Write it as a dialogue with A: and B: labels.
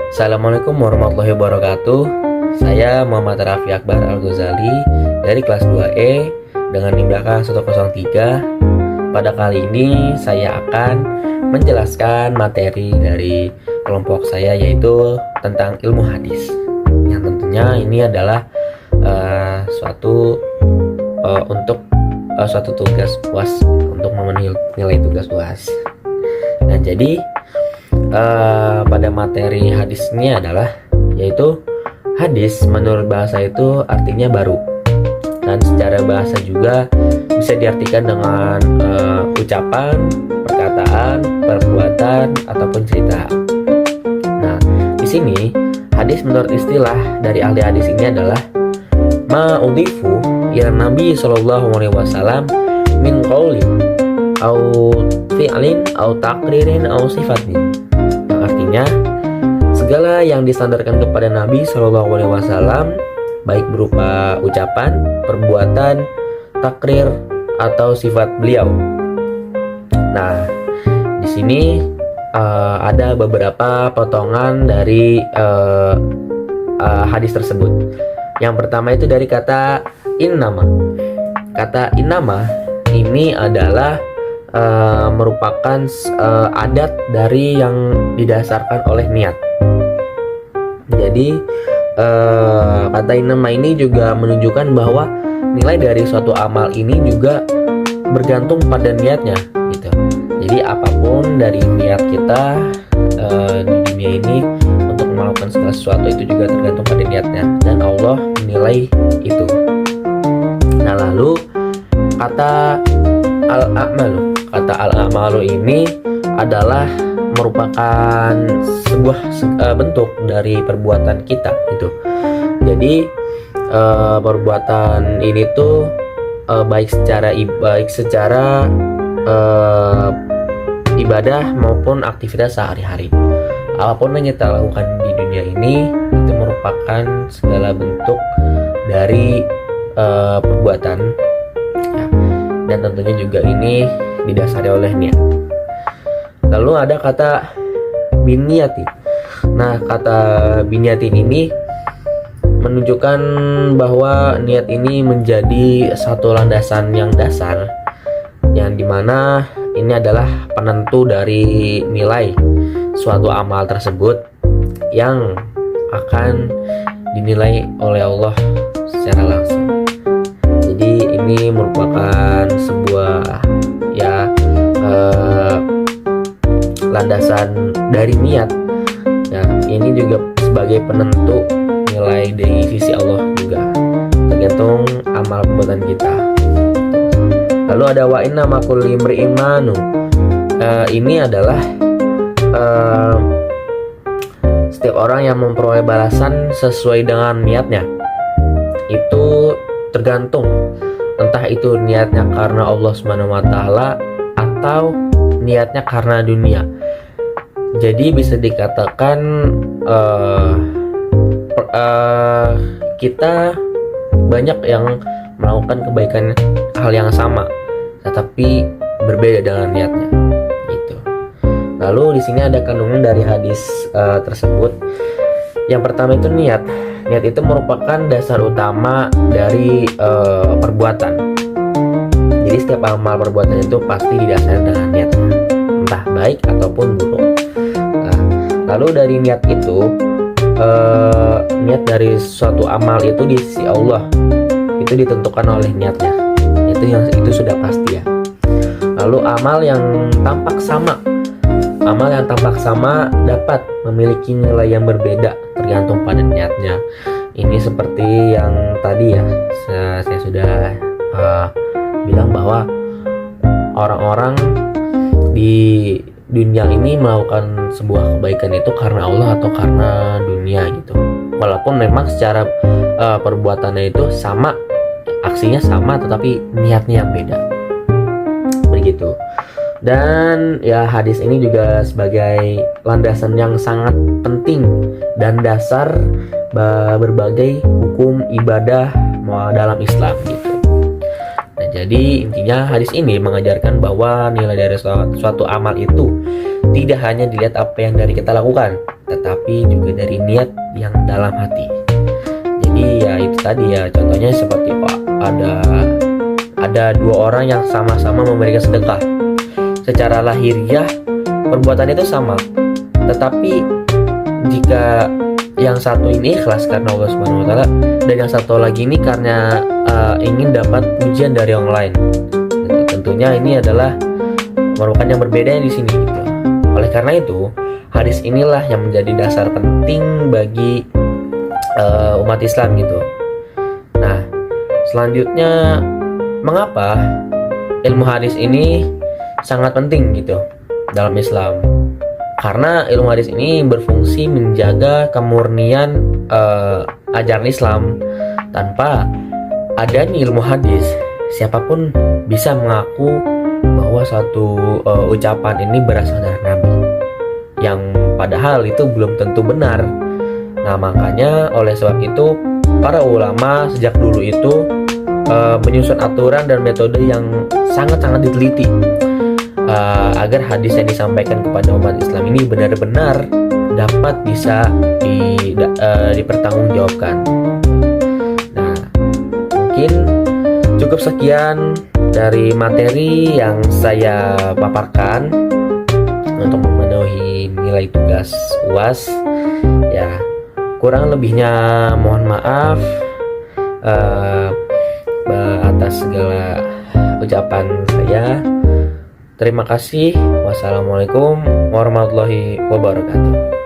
A: Assalamualaikum warahmatullahi wabarakatuh. Saya Muhammad Raffi Akbar Al-Ghazali dari kelas 2E dengan NIM belakang 103. Pada kali ini saya akan menjelaskan materi dari kelompok saya, yaitu tentang ilmu hadis. Yang tentunya ini adalah suatu tugas UAS untuk memenuhi nilai tugas UAS. Nah, jadi pada materi hadis ini adalah yaitu hadis menurut bahasa itu artinya baru, dan secara bahasa juga bisa diartikan dengan ucapan, perkataan, perbuatan ataupun cerita. Nah, di sini hadis menurut istilah dari ahli hadis ini adalah ma udhifu ila Nabi sallallahu alaihi wasallam min qaulin au fi'lin au taqririn au sifatin. Artinya, segala yang disandarkan kepada Nabi Shallallahu Alaihi Wasallam, baik berupa ucapan, perbuatan, takrir, atau sifat beliau. Nah, di sini ada beberapa potongan dari hadis tersebut. Yang pertama itu dari kata innama. Kata innama ini adalah merupakan adat dari yang didasarkan oleh niat. Jadi kata innama ini juga menunjukkan bahwa nilai dari suatu amal ini juga bergantung pada niatnya gitu. Jadi apapun dari niat kita di dunia ini untuk melakukan segala sesuatu itu juga tergantung pada niatnya, dan Allah menilai itu. Nah, lalu kata al-a'malu. Kata al-a'malu ini adalah merupakan sebuah bentuk dari perbuatan kita gitu. Jadi perbuatan ini tuh baik secara ibadah maupun aktivitas sehari-hari. Apapun yang kita lakukan di dunia ini itu merupakan segala bentuk dari perbuatan ya. Dan tentunya juga ini didasari oleh niat. Lalu ada kata biniyati. Nah, kata biniyati ini menunjukkan bahwa niat ini menjadi satu landasan yang dasar, yang dimana ini adalah penentu dari nilai suatu amal tersebut yang akan dinilai oleh Allah secara langsung. Jadi ini merupakan sebuah landasan dari niat. Nah, ini juga sebagai penentu nilai dari sisi Allah juga, tergantung amal perbuatan kita. Lalu ada wa inna ma kulli imri'in manu. Ini adalah setiap orang yang memperoleh balasan sesuai dengan niatnya. Itu tergantung, entah itu niatnya karena Allah Subhanahu wa taala atau niatnya karena dunia. Jadi bisa dikatakan kita banyak yang melakukan kebaikan hal yang sama, tetapi berbeda dengan niatnya gitu. Lalu di sini ada kandungan dari hadis tersebut. Yang pertama itu niat. Niat itu merupakan dasar utama dari perbuatan. Jadi setiap amal perbuatan itu pasti didasari dengan niat, entah baik ataupun buruk. Nah, lalu dari niat itu, niat dari suatu amal itu di sisi Allah itu ditentukan oleh niatnya. Itu sudah pasti ya. Lalu amal yang tampak sama dapat memiliki nilai yang berbeda tergantung pada niatnya. Ini seperti yang tadi ya, saya sudah bilang bahwa orang-orang di dunia ini melakukan sebuah kebaikan itu karena Allah atau karena dunia gitu. Walaupun memang secara perbuatannya itu sama, aksinya sama, tetapi niatnya yang beda. Begitu. Dan ya, hadis ini juga sebagai landasan yang sangat penting dan dasar berbagai hukum ibadah dalam Islam gitu. Nah, jadi intinya hadis ini mengajarkan bahwa nilai dari suatu amal itu tidak hanya dilihat apa yang dari kita lakukan, tetapi juga dari niat yang dalam hati. Jadi ya itu tadi ya, contohnya seperti ada dua orang yang sama-sama memberikan sedekah. Secara lahiriah perbuatan itu sama, tetapi jika yang satu ini ikhlas karena Allah Subhanahu wa taala dan yang satu lagi ini karena ingin dapat pujian dari orang lain. Tentunya ini adalah merupakan yang berbeda di sini gitu. Oleh karena itu, hadis inilah yang menjadi dasar penting bagi umat Islam gitu. Nah, selanjutnya mengapa ilmu hadis ini sangat penting gitu dalam Islam? Karena ilmu hadis ini berfungsi menjaga kemurnian ajaran Islam. Tanpa adanya ilmu hadis, siapapun bisa mengaku bahwa suatu ucapan ini berasal dari Nabi, yang padahal itu belum tentu benar. Nah, makanya oleh sebab itu para ulama sejak dulu itu menyusun aturan dan metode yang sangat-sangat diteliti agar hadis yang disampaikan kepada umat Islam ini benar-benar dapat bisa dipertanggungjawabkan. Nah, mungkin cukup sekian dari materi yang saya paparkan untuk memenuhi nilai tugas UAS. Ya, kurang lebihnya mohon maaf atas segala ucapan saya. Terima kasih. Wassalamualaikum warahmatullahi wabarakatuh.